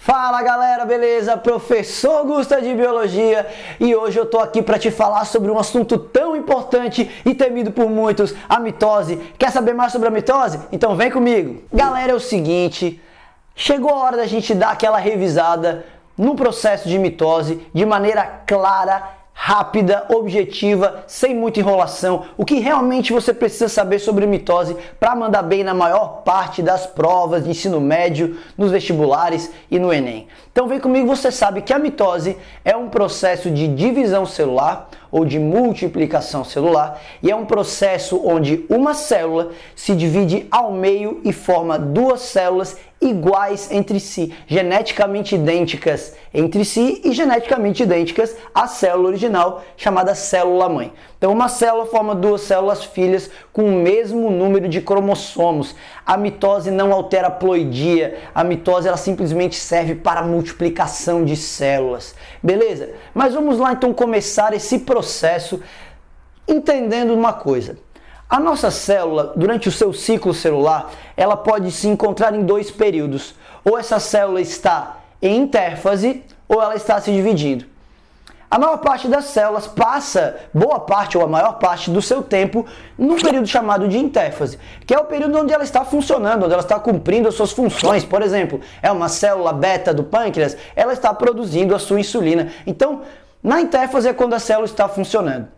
Fala galera, beleza? Professor Augusto de Biologia e hoje eu tô aqui para te falar sobre um assunto tão importante e temido por muitos, a mitose. Quer saber mais sobre a mitose? Então vem comigo! Galera, é o seguinte, chegou a hora da gente dar aquela revisada no processo de mitose de maneira clara, rápida, objetiva, sem muita enrolação, o que realmente você precisa saber sobre mitose para mandar bem na maior parte das provas de ensino médio, nos vestibulares e no Enem. Então vem comigo, você sabe que a mitose é um processo de divisão celular ou de multiplicação celular e é um processo onde uma célula se divide ao meio e forma duas células iguais entre si, geneticamente idênticas entre si e geneticamente idênticas à célula original, chamada célula-mãe. Então uma célula forma duas células filhas com o mesmo número de cromossomos. A mitose não altera a ploidia, a mitose ela simplesmente serve para a multiplicação de células. Beleza? Mas vamos lá então começar esse processo entendendo uma coisa. A nossa célula, durante o seu ciclo celular, ela pode se encontrar em dois períodos. Ou essa célula está em intérfase, ou ela está se dividindo. A maior parte das células passa, boa parte ou a maior parte do seu tempo, num período chamado de intérfase, que é o período onde ela está funcionando, onde ela está cumprindo as suas funções. Por exemplo, é uma célula beta do pâncreas, ela está produzindo a sua insulina. Então, na intérfase é quando a célula está funcionando.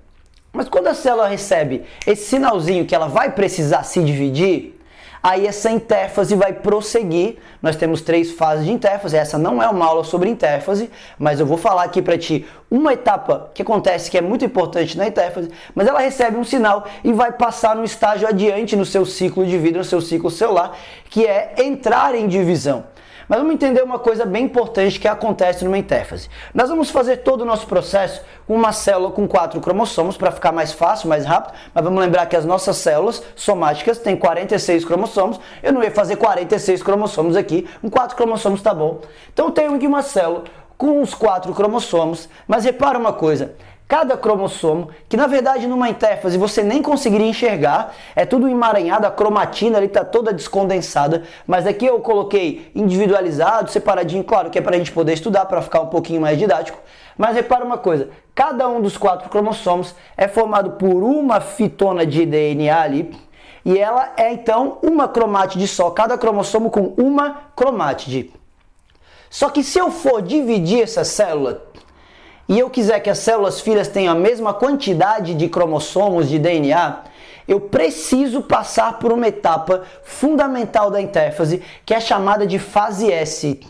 Mas quando a célula recebe esse sinalzinho que ela vai precisar se dividir, aí essa intérfase vai prosseguir. Nós temos 3 fases de intérfase, essa não é uma aula sobre intérfase, mas eu vou falar aqui para ti uma etapa que acontece que é muito importante na intérfase, mas ela recebe um sinal e vai passar num estágio adiante no seu ciclo de vida, no seu ciclo celular, que é entrar em divisão. Mas vamos entender uma coisa bem importante que acontece numa intérfase. Nós vamos fazer todo o nosso processo com uma célula com 4 cromossomos para ficar mais fácil, mais rápido, mas vamos lembrar que as nossas células somáticas têm 46 cromossomos. Eu não ia fazer 46 cromossomos aqui, com 4 cromossomos tá bom. Então eu tenho aqui uma célula com os 4 cromossomos, mas repara uma coisa. Cada cromossomo, que na verdade numa intérfase você nem conseguiria enxergar, é tudo emaranhado, a cromatina ali está toda descondensada, mas aqui eu coloquei individualizado, separadinho, claro que é para a gente poder estudar, para ficar um pouquinho mais didático, mas repara uma coisa, cada um dos 4 cromossomos é formado por uma fitona de DNA ali, e ela é então uma cromátide só, cada cromossomo com uma cromátide. Só que se eu for dividir essa célula, e eu quiser que as células filhas tenham a mesma quantidade de cromossomos de DNA, eu preciso passar por uma etapa fundamental da intérfase, que é chamada de fase S.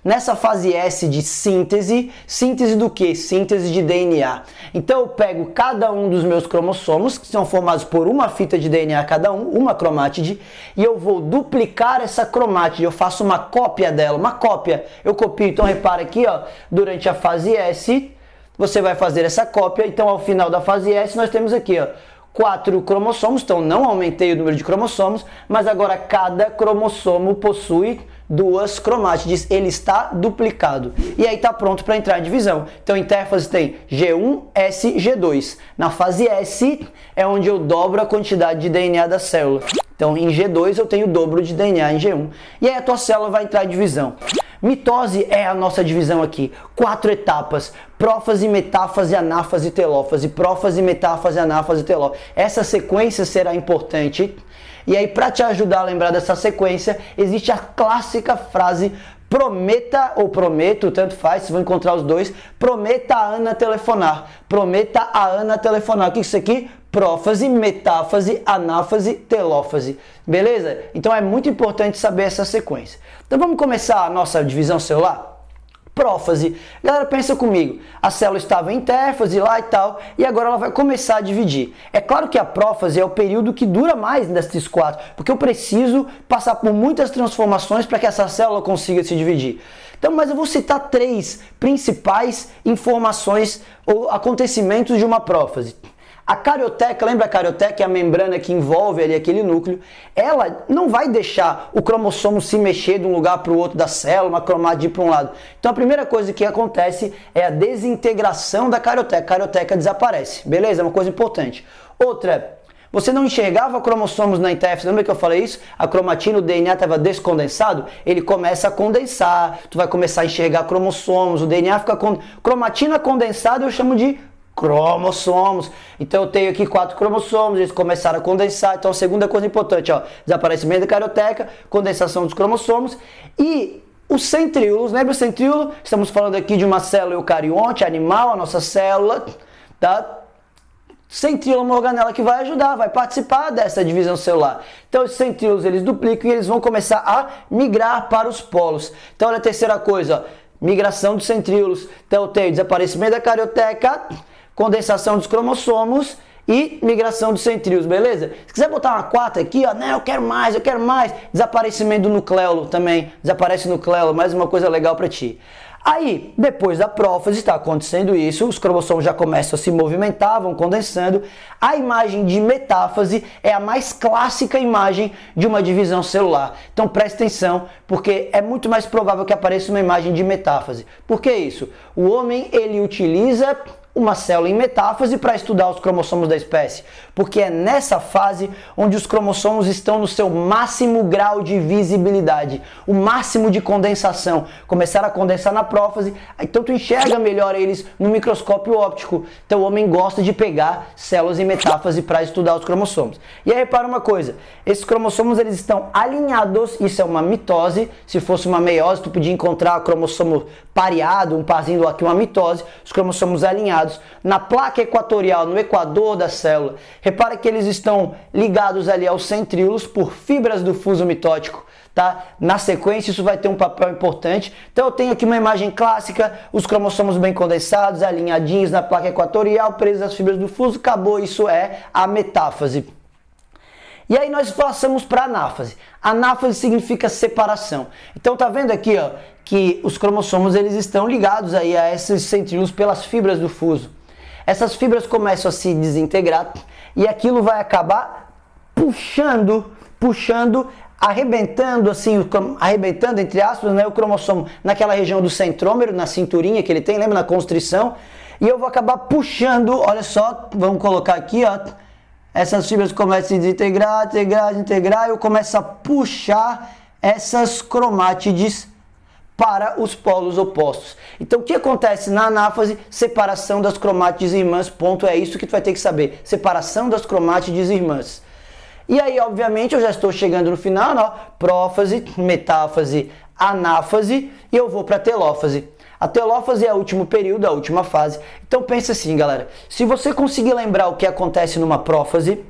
Nessa fase S de síntese, síntese do quê? Síntese de DNA. Então eu pego cada um dos meus cromossomos, que são formados por uma fita de DNA cada um, uma cromátide, e eu vou duplicar essa cromátide, eu faço uma cópia dela, uma cópia. Eu copio, então repara aqui, ó, durante a fase S, você vai fazer essa cópia, então ao final da fase S nós temos aqui, ó, 4 cromossomos, então não aumentei o número de cromossomos, mas agora cada cromossomo possui 2 cromátides, ele está duplicado. E aí está pronto para entrar em divisão. Então intérfase tem G1, S, G2. Na fase S é onde eu dobro a quantidade de DNA da célula. Então em G2 eu tenho o dobro de DNA em G1. E aí a tua célula vai entrar em divisão. Mitose é a nossa divisão aqui. 4 etapas: prófase, metáfase, anáfase, telófase. Prófase, metáfase, anáfase, telófase. Essa sequência será importante. E aí, para te ajudar a lembrar dessa sequência, existe a clássica frase: prometa ou prometo, tanto faz, se vão encontrar os dois, prometa a Ana telefonar. Prometa a Ana telefonar. O que é isso aqui? Prófase, metáfase, anáfase, telófase. Beleza? Então é muito importante saber essa sequência. Então vamos começar a nossa divisão celular? Prófase. Galera, pensa comigo. A célula estava em intérfase lá e tal, e agora ela vai começar a dividir. É claro que a prófase é o período que dura mais desses 4, porque eu preciso passar por muitas transformações para que essa célula consiga se dividir. Então, mas eu vou citar 3 principais informações ou acontecimentos de uma prófase. A carioteca, lembra a carioteca, é a membrana que envolve ali aquele núcleo, ela não vai deixar o cromossomo se mexer de um lugar para o outro da célula, uma cromátide para um lado. Então a primeira coisa que acontece é a desintegração da carioteca. A carioteca desaparece, beleza? É uma coisa importante. Outra, Você não enxergava cromossomos na intérfase, lembra que eu falei isso? A cromatina, o DNA estava descondensado, ele começa a condensar, tu vai começar a enxergar cromossomos, o DNA fica cromatina condensada eu chamo de cromossomos. Então eu tenho aqui 4 cromossomos, eles começaram a condensar. Então a segunda coisa importante, ó, desaparecimento da carioteca, condensação dos cromossomos e os centríolos. Lembra o centríolo? Estamos falando aqui de uma célula eucarionte, animal, a nossa célula, tá? Centríolo é uma organela que vai ajudar, vai participar dessa divisão celular. Então os centríolos eles duplicam e eles vão começar a migrar para os polos. Então olha a terceira coisa, ó, migração dos centríolos. Então eu tenho desaparecimento da carioteca, condensação dos cromossomos e migração dos centríolos, beleza? Se quiser botar uma quarta aqui, ó, não, eu quero mais, desaparecimento do nucleolo também, desaparece o nucleolo, mais uma coisa legal para ti. Aí, depois da prófase, está acontecendo isso, os cromossomos já começam a se movimentar, vão condensando. A imagem de metáfase é a mais clássica imagem de uma divisão celular. Então preste atenção, porque é muito mais provável que apareça uma imagem de metáfase. Por que isso? O homem, ele utiliza uma célula em metáfase para estudar os cromossomos da espécie, porque é nessa fase onde os cromossomos estão no seu máximo grau de visibilidade, o máximo de condensação. Começaram a condensar na prófase, então tu enxerga melhor eles no microscópio óptico. Então o homem gosta de pegar células em metáfase para estudar os cromossomos. E aí repara uma coisa, esses cromossomos eles estão alinhados, isso é uma mitose. Se fosse uma meiose, tu podia encontrar cromossomo pareado, um parzinho aqui, uma mitose, os cromossomos alinhados na placa equatorial, no equador da célula. Repara que eles estão ligados ali aos centríolos por fibras do fuso mitótico, tá? Na sequência isso vai ter um papel importante. Então eu tenho aqui uma imagem clássica, os cromossomos bem condensados, alinhadinhos na placa equatorial, presos às fibras do fuso, acabou, isso é a metáfase. E aí nós passamos para a anáfase. Anáfase significa separação. Então tá vendo aqui, ó, que os cromossomos eles estão ligados aí a esses centríolos pelas fibras do fuso. Essas fibras começam a se desintegrar e aquilo vai acabar puxando, arrebentando assim, arrebentando entre aspas, né, o cromossomo naquela região do centrômero, na cinturinha que ele tem, lembra, na constrição, e eu vou acabar puxando, olha só, vamos colocar aqui, ó, essas fibras começam a se desintegrar, e eu começo a puxar essas cromátides para os polos opostos. Então o que acontece na anáfase? Separação das cromátides irmãs, ponto, é isso que tu vai ter que saber, separação das cromátides irmãs. E aí obviamente eu já estou chegando no final, ó, prófase, metáfase, anáfase e eu vou para a telófase. A telófase é o último período, a última fase. Então pensa assim, galera, se você conseguir lembrar o que acontece numa prófase,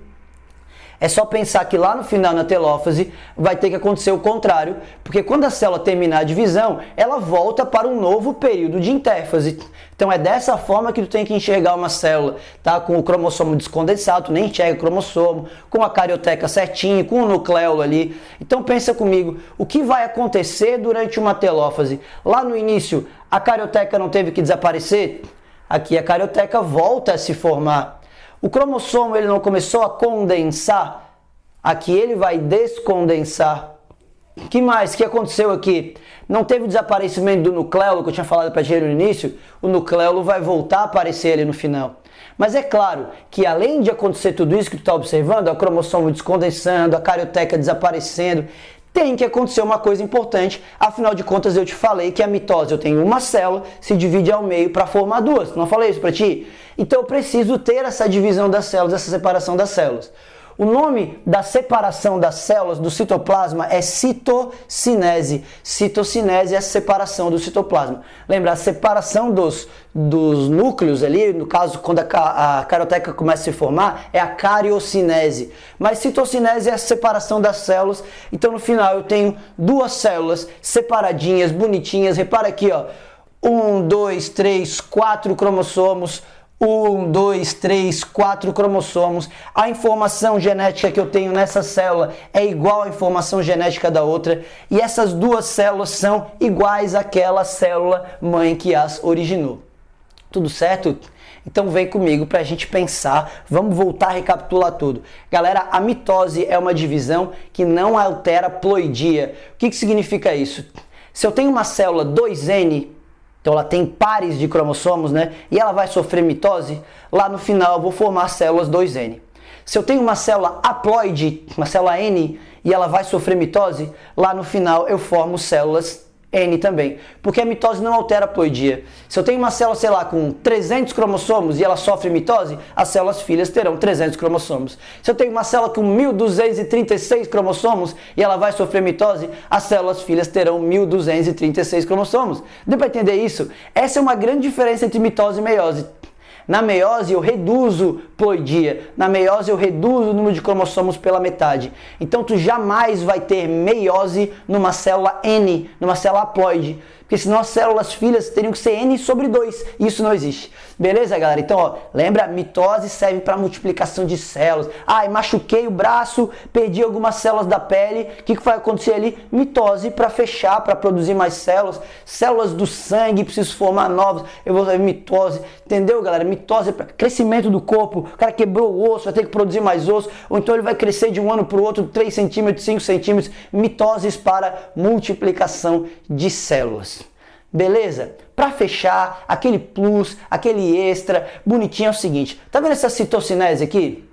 é só pensar que lá no final, na telófase, vai ter que acontecer o contrário, porque quando a célula terminar a divisão, ela volta para um novo período de intérfase. Então é dessa forma que tu tem que enxergar uma célula, tá? Com o cromossomo descondensado, tu nem enxerga o cromossomo, com a carioteca certinho, com o nucleolo ali. Então pensa comigo, o que vai acontecer durante uma telófase? Lá no início, a carioteca não teve que desaparecer? Aqui a carioteca volta a se formar. O cromossomo ele não começou a condensar, aqui ele vai descondensar. O que mais? O que aconteceu aqui? Não teve o desaparecimento do nucleolo, que eu tinha falado para ti no início, o nucleolo vai voltar a aparecer ali no final. Mas é claro que além de acontecer tudo isso que tu está observando, o cromossomo descondensando, a carioteca desaparecendo, tem que acontecer uma coisa importante, afinal de contas eu te falei que a mitose, eu tenho uma célula, se divide ao meio para formar duas, não falei isso para ti? Então eu preciso ter essa divisão das células, essa separação das células. O nome da separação das células do citoplasma é citocinese. Citocinese é a separação do citoplasma. Lembra, a separação dos núcleos ali, no caso, quando a carioteca começa a se formar, é a cariocinese. Mas citocinese é a separação das células. Então, no final, eu tenho duas células separadinhas, bonitinhas. Repara aqui, ó. 1, 2, 3, 4 cromossomos. 1, 2, 3, 4 cromossomos. A informação genética que eu tenho nessa célula é igual à informação genética da outra. E essas duas células são iguais àquela célula mãe que as originou. Tudo certo? Então vem comigo para a gente pensar. Vamos voltar a recapitular tudo. Galera, a mitose é uma divisão que não altera a ploidia. O que significa isso? Se eu tenho uma célula 2N, então ela tem pares de cromossomos, né? E ela vai sofrer mitose, lá no final eu vou formar células 2N. Se eu tenho uma célula haploide, uma célula N, e ela vai sofrer mitose, lá no final eu formo células N também, porque a mitose não altera a haploidia. Se eu tenho uma célula, sei lá, com 300 cromossomos e ela sofre mitose, as células filhas terão 300 cromossomos. Se eu tenho uma célula com 1236 cromossomos e ela vai sofrer mitose, as células filhas terão 1236 cromossomos. Deu para entender isso? Essa é uma grande diferença entre mitose e meiose. Na meiose eu reduzo ploidia, na meiose eu reduzo o número de cromossomos pela metade. Então tu jamais vai ter meiose numa célula N, numa célula haploide, porque senão as células filhas teriam que ser N sobre 2, e isso não existe. Beleza, galera? Então, ó, lembra, mitose serve para multiplicação de células. Ah, machuquei o braço, perdi algumas células da pele, o que vai acontecer ali? Mitose para fechar, para produzir mais células, células do sangue, preciso formar novas, eu vou fazer mitose, entendeu, galera? Mitose é para crescimento do corpo, o cara quebrou o osso, vai ter que produzir mais osso, ou então ele vai crescer de um ano para o outro 3 centímetros, 5 centímetros, mitoses para multiplicação de células. Beleza? Para fechar, aquele plus, aquele extra, bonitinho é o seguinte, tá vendo essa citocinese aqui?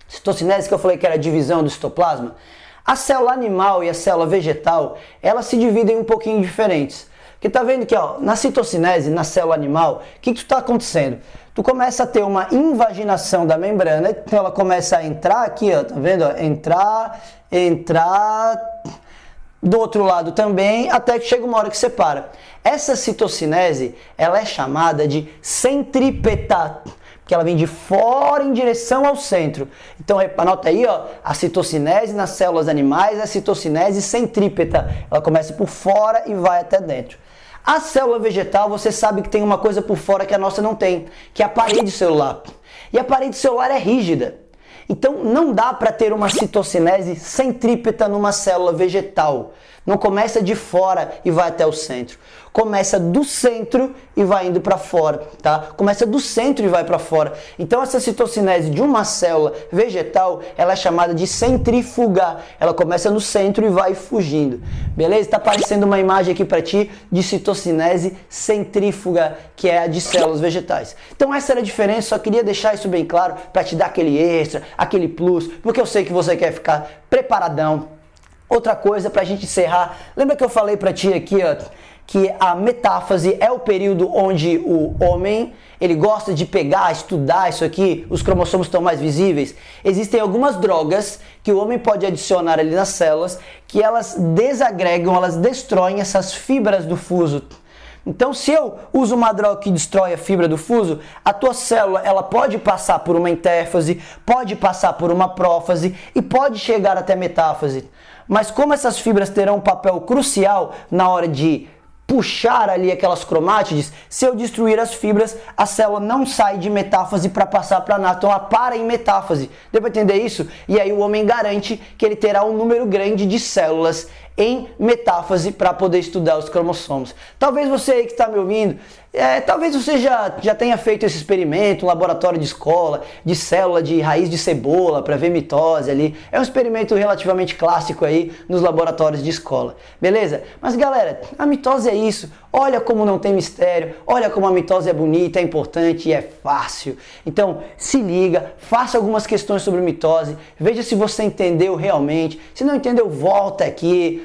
Citocinese que eu falei que era a divisão do citoplasma? A célula animal e a célula vegetal, elas se dividem um pouquinho diferentes. Porque tá vendo que, ó, na citocinese, na célula animal, o que está acontecendo? Tu começa a ter uma invaginação da membrana, então ela começa a entrar aqui, ó, tá vendo? Ó, entrar, do outro lado também, até que chega uma hora que separa. Essa citocinese, ela é chamada de centrípeta, porque ela vem de fora em direção ao centro. Então, anota aí, ó, a citocinese nas células animais é a citocinese centrípeta. Ela começa por fora e vai até dentro. A célula vegetal, você sabe que tem uma coisa por fora que a nossa não tem, que é a parede celular. E a parede celular é rígida. Então, não dá para ter uma citocinese centrípeta numa célula vegetal. Não começa de fora e vai até o centro. Começa do centro e vai indo para fora, tá? Começa do centro e vai para fora. Então essa citocinese de uma célula vegetal, ela é chamada de centrífuga. Ela começa no centro e vai fugindo. Beleza? Tá aparecendo uma imagem aqui para ti de citocinese centrífuga, que é a de células vegetais. Então essa era a diferença, só queria deixar isso bem claro para te dar aquele extra, aquele plus, porque eu sei que você quer ficar preparadão. Outra coisa pra gente encerrar, lembra que eu falei pra ti aqui, ó, que a metáfase é o período onde o homem, ele gosta de pegar, estudar isso aqui, os cromossomos estão mais visíveis. Existem algumas drogas que o homem pode adicionar ali nas células, que elas desagregam, elas destroem essas fibras do fuso. Então, se eu uso uma droga que destrói a fibra do fuso, a tua célula ela pode passar por uma intérfase, pode passar por uma prófase e pode chegar até metáfase. Mas como essas fibras terão um papel crucial na hora de puxar ali aquelas cromátides, se eu destruir as fibras, a célula não sai de metáfase para passar para anátomo, ela para em metáfase. Deu para entender isso? E aí o homem garante que ele terá um número grande de células em metáfase para poder estudar os cromossomos. Talvez você aí que está me ouvindo, talvez você já tenha feito esse experimento, um laboratório de escola, de célula de raiz de cebola para ver mitose ali. É um experimento relativamente clássico aí nos laboratórios de escola, beleza? Mas galera, a mitose é isso. Olha como não tem mistério, olha como a mitose é bonita, é importante e é fácil. Então se liga, faça algumas questões sobre mitose, veja se você entendeu realmente. Se não entendeu, volta aqui.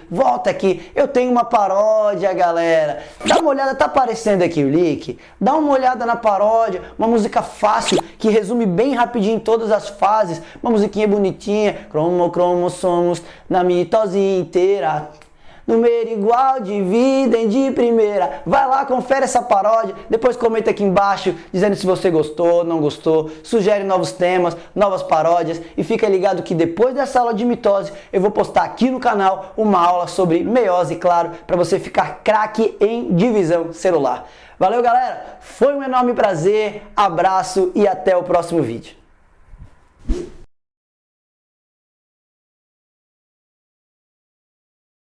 Eu tenho uma paródia, galera. Dá uma olhada, tá aparecendo aqui o link. Dá uma olhada na paródia, uma música fácil que resume bem rapidinho todas as fases. Uma musiquinha bonitinha, cromossomos na mitose inteira. Número igual, dividem de primeira. Vai lá, confere essa paródia. Depois comenta aqui embaixo dizendo se você gostou, não gostou. Sugere novos temas, novas paródias. E fica ligado que depois dessa aula de mitose, eu vou postar aqui no canal uma aula sobre meiose, claro, para você ficar craque em divisão celular. Valeu, galera. Foi um enorme prazer. Abraço e até o próximo vídeo.